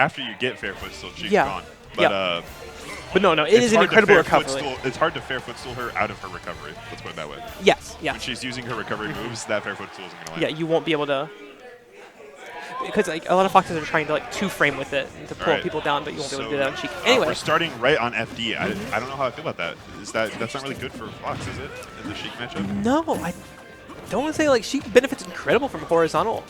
after you get fair footstool, she's Yeah. gone. But Yeah. But no, it is an incredible recovery. It's hard to fair footstool her out of her recovery. Let's put it that way. Yes, When yes. she's using her recovery moves, that fair footstool isn't going to Yeah, land. you won't be able to. Because like a lot of foxes are trying to like two-frame with it and to pull Right. people down, but you won't be able to do So, that on Sheik. Anyway, we're starting right on FD. I don't know how I feel about that. That's not really good for Fox, is it? In the Sheik matchup? no, I don't want to say like Sheik benefits incredible from horizontal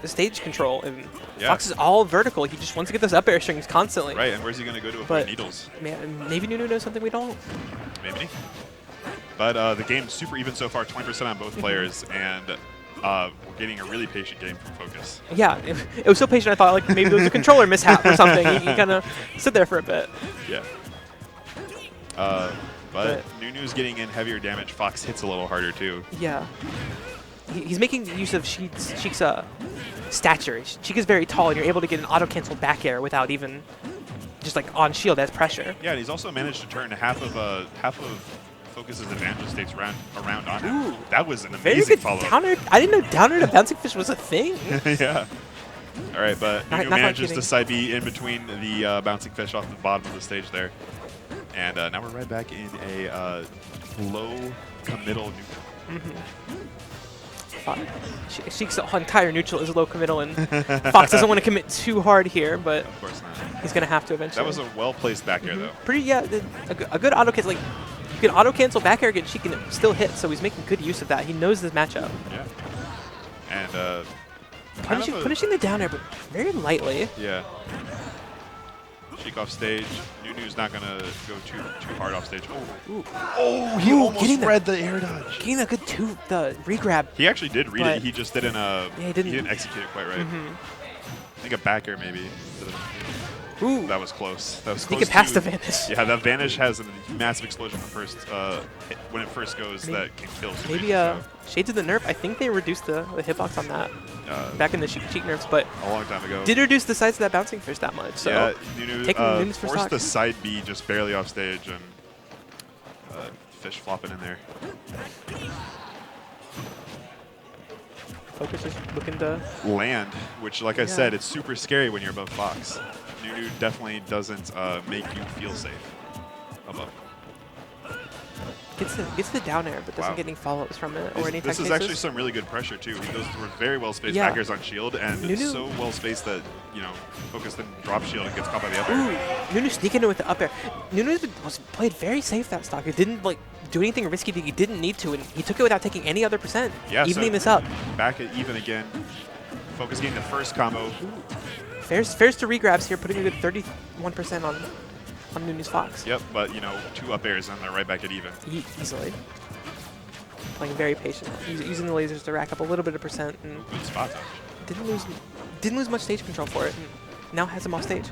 stage control, and Yeah. Fox is all vertical. He just wants to get those up air strings constantly. Right, and where's he going to go to But- avoid needles? Man, maybe Nunu knows something we don't. Maybe. But the game's super even so far, 20% on both players, and we're getting a really patient game from Focus. Yeah, it was so patient. I thought like maybe it was a controller mishap or something. He kind of stood there for a bit. Yeah. But Nunu's getting in heavier damage. Fox hits a little harder too. Yeah. He's making use of Sheik's stature. Sheik is very tall, and you're able to get an auto-cancel back air without even just like on shield as pressure. Yeah, and he's also managed to turn half of Focus's advantage states around on him. Ooh. That was an Very amazing good follow-up. downer. I didn't know downer to bouncing fish was a thing. Yeah. All right, but Not Nunu quite manages to kidding. side B in between the bouncing fish off the bottom of the stage there. And now we're right back in a low committal neutral. Sheik's entire neutral is low committal, and Fox doesn't want to commit too hard here, but Of course not. he's gonna have to eventually. That was a well-placed back air, though. pretty a good auto cancel. Like you can auto cancel back air against Sheik and it still hit, so he's making good use of that. He knows this matchup. Yeah. And kind of a- Punishing the down air, but very lightly. yeah. Sheik off stage. Nunu's not gonna go too hard off stage. Oh, Ooh. oh, he Ooh, almost getting the- read the air dodge. Getting a good the regrab. He actually did read But- it. He just didn't. he didn't- execute it quite right. I think a back air maybe. Ooh, That was close. That was sneak close. it past to- the Vanish. Yeah, that Vanish has a massive explosion when it first goes Maybe- that can kill. super Maybe easy, so, Shades of the Nerf. I think they reduced the hitbox on that back in the Sheik nerfs, but a long time ago. did reduce the size of that bouncing fish that much. So yeah, Nunu taking Nunu's first forced stock. the side B just barely off stage and fish flopping in there. Focus is looking to. Land, which like I Yeah. said, it's super scary when you're above Fox. Nunu definitely doesn't make you feel safe above. Gets the down air, but doesn't Wow. get any follow-ups from it or any This tech is actually chases. some really good pressure too. He goes through very well spaced Yeah. back airs on shield and Nunu- so well spaced that Focus then drops shield and gets caught by the up air. Ooh, Nunu sneaking in with the up air. Nunu was played very safe that stock. He didn't like do anything risky that he didn't need to, and he took it without taking any other percent, Yeah, evening so this up. Back at even again. Focus getting the first combo. Fairs to regrabs here, putting a good 31% on Nunu's Fox. Yep, but 2 up airs and they're right back at even. Easily. Playing very patient, using the lasers to rack up a little bit of percent, and Good spot touch. didn't lose much stage control for it. And now has him off stage.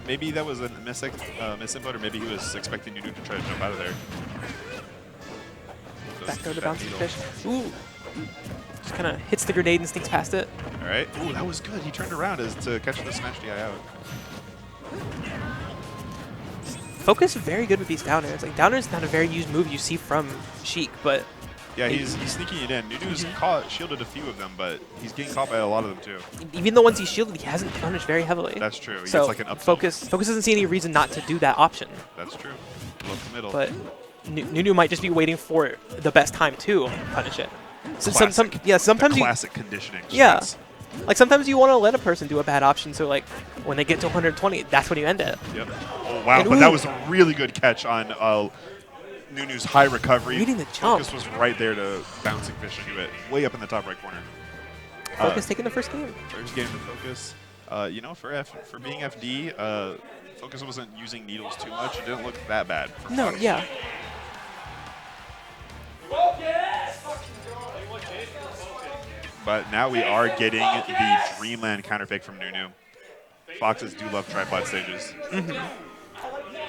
Maybe that was a misinput, or maybe he was expecting Nunu to try to jump out of there. Back throw to That bouncing needle. fish. Ooh. Just kind of hits the grenade and sneaks past it. All right. Ooh, that was good. He turned around to catch the smash DI out. Focus is very good with these down airs. Like down air is not a very used move you see from Sheik, but Yeah, he's sneaking it in. Nunu's shielded a few of them, but he's getting caught by a lot of them too. even the ones he shielded, he hasn't punished very heavily. That's true. He So gets like an up tilt. Focus doesn't see any reason not to do that option. That's true. Love the middle. But Nunu might just be waiting for the best time to punish it. So Classic. sometimes you classic conditioning. just Yeah. gets- like sometimes you want to let a person do a bad option, so like when they get to 120, that's when you end it. Yep. Oh wow, And but that ooh. was a really good catch on Nunu's high recovery. Reading the jump. Focus was right there to bouncing fish into it, way up in the top right corner. Focus taking the first game. First game to Focus. For being FD, Focus wasn't using needles too much. It didn't look that bad. For No, Fox. yeah. But now we are getting the Dreamland counterpick from Nunu. Foxes do love tripod stages.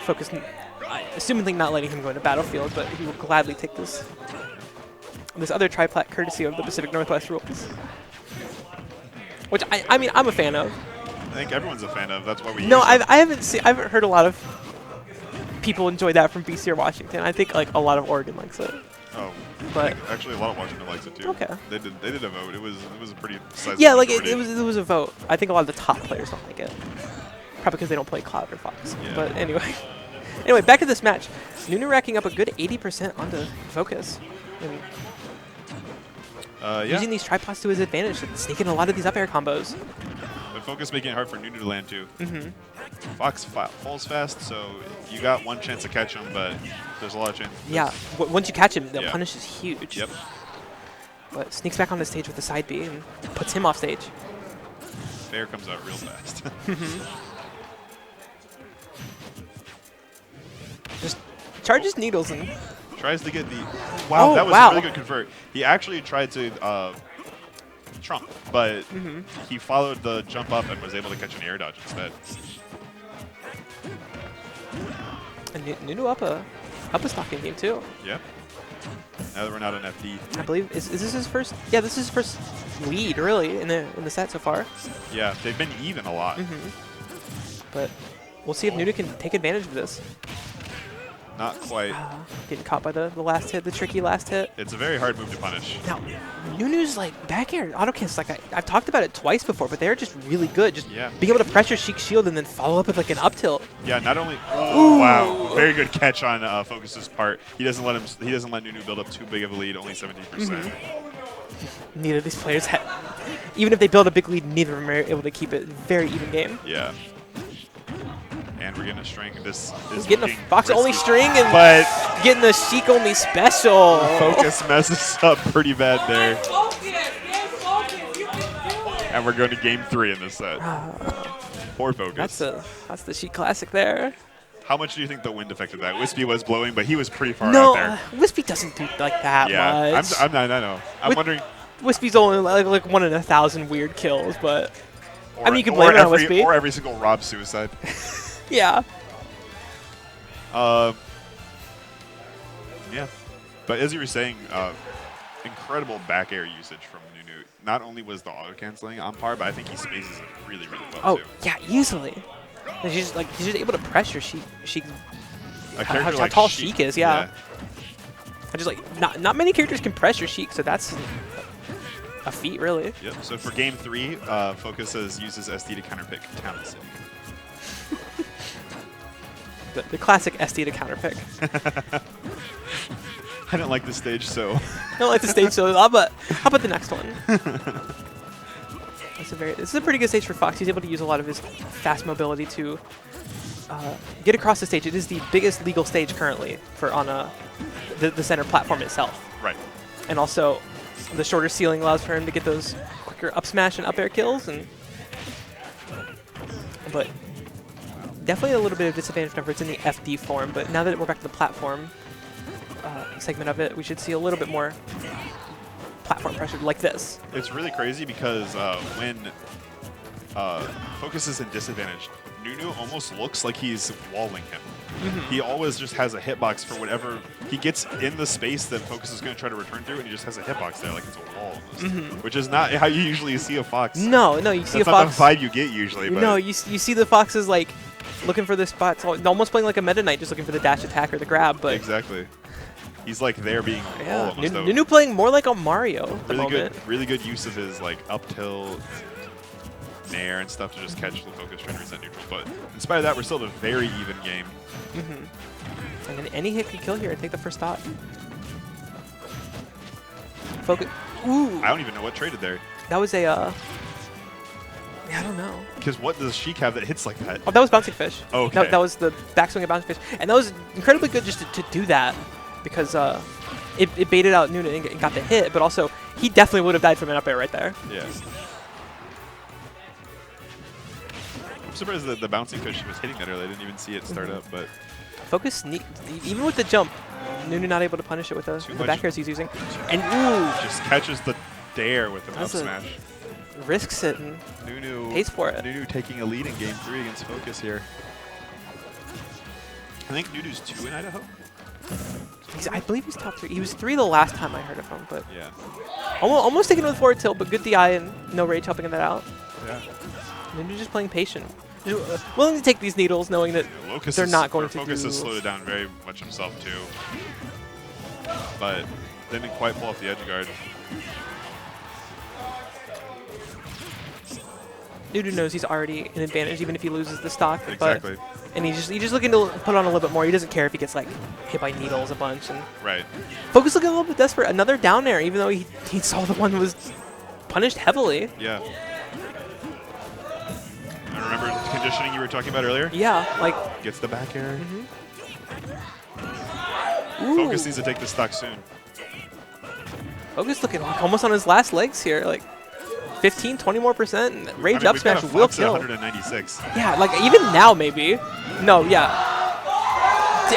Focus, assumingly not letting him go into Battlefield, but he will gladly take this other triplat courtesy of the Pacific Northwest rules. Which I mean I'm a fan of. I think everyone's a fan of. That's why we No, use it. I haven't heard a lot of people enjoy that from BC or Washington. I think like a lot of Oregon likes it. Oh, But actually, a lot of Washington likes it too. Okay. They did a vote. It was a pretty sizable yeah, like majority. it was a vote. I think a lot of the top players don't like it. Probably because they don't play Cloud or Fox. Yeah. But anyway. Anyway, back to this match. Nunu racking up a good 80% onto Focus. And Yeah. using these tripods to his advantage to sneak in a lot of these up air combos. But Focus making it hard for Nunu to land too. Mm-hmm. Fox falls fast, so you got one chance to catch him, but there's a lot of chance. Yeah, once you catch him, the Yeah. punish is huge. Yep. But sneaks back on the stage with the side B and puts him off stage. Fair comes out real fast. Just charges needles and Tries to get the... Wow, Oh, that was wow. a really good convert. He actually tried to trump, but he followed the jump up and was able to catch an air dodge instead. and Nunu up a stock in game too. Yep. Now that we're not on FD. I believe is this his first? Yeah, this is his first lead really in the set so far. Yeah, they've been even a lot. But we'll see if Nunu can take advantage of this. Not quite. Getting caught by the last hit, the tricky last hit. It's a very hard move to punish. Now, Nunu's like back air auto cancels, like I've talked about it twice before, but they're just really good. Just Yeah. being able to pressure Sheik's shield and then follow up with like an up tilt. Yeah, not only. Oh, wow, very good catch on Focus's part. He doesn't let Nunu build up too big of a lead. Only 17%. Neither of these players even if they build a big lead, neither of them are able to keep it. Very even game. Yeah. And we're getting a string. This is Getting a looking Fox only risky. string and But getting the Sheik only special. Focus messes up pretty bad there. And we're going to game 3 in this set. Poor Focus. That's the Sheik classic there. How much do you think the wind affected that? Wispy was blowing, but he was pretty far No, out there. Wispy doesn't do like that Yeah, much. I know. I'm With- wondering. Wispy's only like 1 in 1,000 weird kills, but I mean you can blame it on Wispy. Or every single Rob suicide. Yeah. Yeah. But as you were saying, incredible back air usage from Nunu. Not only was the auto canceling on par, but I think he spaces it really, really well Oh too. yeah, easily. And he's just able to pressure Sheik. A How character like tall Sheik, Sheik is, yeah. I just like not many characters can pressure Sheik, so that's a feat really. Yep. So for game 3, Focus uses SD to counterpick Town City. The classic SD to counterpick. I didn't like this stage, so I don't like the stage so how about the next one? This is a pretty good stage for Fox. He's able to use a lot of his fast mobility to get across the stage. It is the biggest legal stage currently for on the center platform itself. right. And also, the shorter ceiling allows for him to get those quicker up smash and up air kills. But definitely a little bit of disadvantage whenever it's in the FD form. But now that we're back to the platform segment of it, we should see a little bit more platform pressure like this. It's really crazy because when Focus is in disadvantage, Nunu almost looks like he's walling him. He always just has a hitbox for whatever he gets in the space that Focus is going to try to return through, and he just has a hitbox there like it's a wall, almost, which is not how you usually see a Fox. No, you see That's a not Fox. the vibe you get usually. But No, you see the Foxes like looking for the spots, almost playing like a Meta Knight, just looking for the dash attack or the grab. But exactly. He's like there being yeah, almost out. Nunu playing more like a Mario at the moment. Really good use of his like up tilt, nair and stuff to just catch the Focus trying to reset neutral. But in spite of that, we're still at a very even game. And then any hit can kill here and take the first stock. Focus. Ooh, I don't even know what traded there. that was a. Yeah, I don't know. Because what does Sheik have that hits like that? Oh, that was Bouncing Fish. Okay. That was the backswing of Bouncing Fish. And that was incredibly good just to do that because it baited out Nunu and got the hit, but also he definitely would have died from an up air right there. Yeah. I'm surprised that the Bouncing Fish was hitting that early. I didn't even see it start up, but Focus, even with the jump, Nunu not able to punish it with the much. back airs he's using. And ooh, just catches the dare with an up That's a- smash. risks it and Nunu pays for it. Nunu taking a lead in game 3 against Focus here. I think Nunu's 2 in Idaho. I believe he's top 3. He was 3 the last time I heard of him, but Yeah. almost taking it with forward tilt, but good DI and no rage helping that out. Yeah. Nunu just playing patient. Just, willing to take these needles, knowing that Locus they're not going to Focus do- has slowed it down very much himself too. But Didn't quite pull off the edge guard. Nunu knows he's already an advantage, even if he loses the stock. Exactly. And he's just looking to put on a little bit more. He doesn't care if he gets like hit by needles a bunch. And Right. Focus looking a little bit desperate. Another down air, even though he saw the one was punished heavily. Yeah. I remember the conditioning you were talking about earlier. Yeah, like Gets the back air. ooh. Focus needs to take the stock soon. Focus looking like almost on his last legs here, like 15, 20 more %. And Rage up we've got smash a will Fox at kill. 196. Yeah, like even now maybe. No, yeah.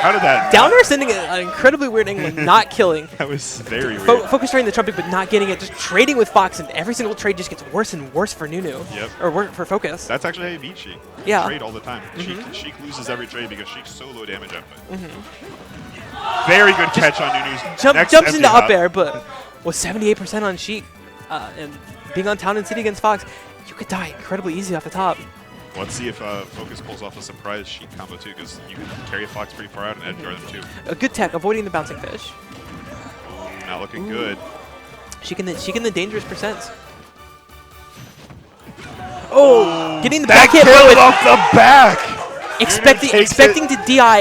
How did that? Down air sending an incredibly weird angle, not killing. That was very weird. Focus trying the trumpet, but not getting it. Just trading with Fox, and every single trade just gets worse and worse for Nunu. Yep. Or for Focus. That's actually how you beat Sheik. Yeah. Trade all the time. Sheik loses every trade because Sheik's so low damage output. Very good catch on Nunu's. Next Jumps empty into hop. up air, but with 78% on Sheik and being on Town and City against Fox, you could die incredibly easy off the top. Let's see if Focus pulls off a surprise Sheik combo too, because you can carry a Fox pretty far out and edge guard them too. A good tech, avoiding the bouncing fish. Ooh, not looking good. Sheik in the dangerous percents. Oh, getting the back hit Kill with off the back. expecting to DI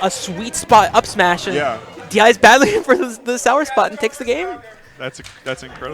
a sweet spot up smash, and Yeah. DI's badly for the sour spot and takes the game. That's incredible.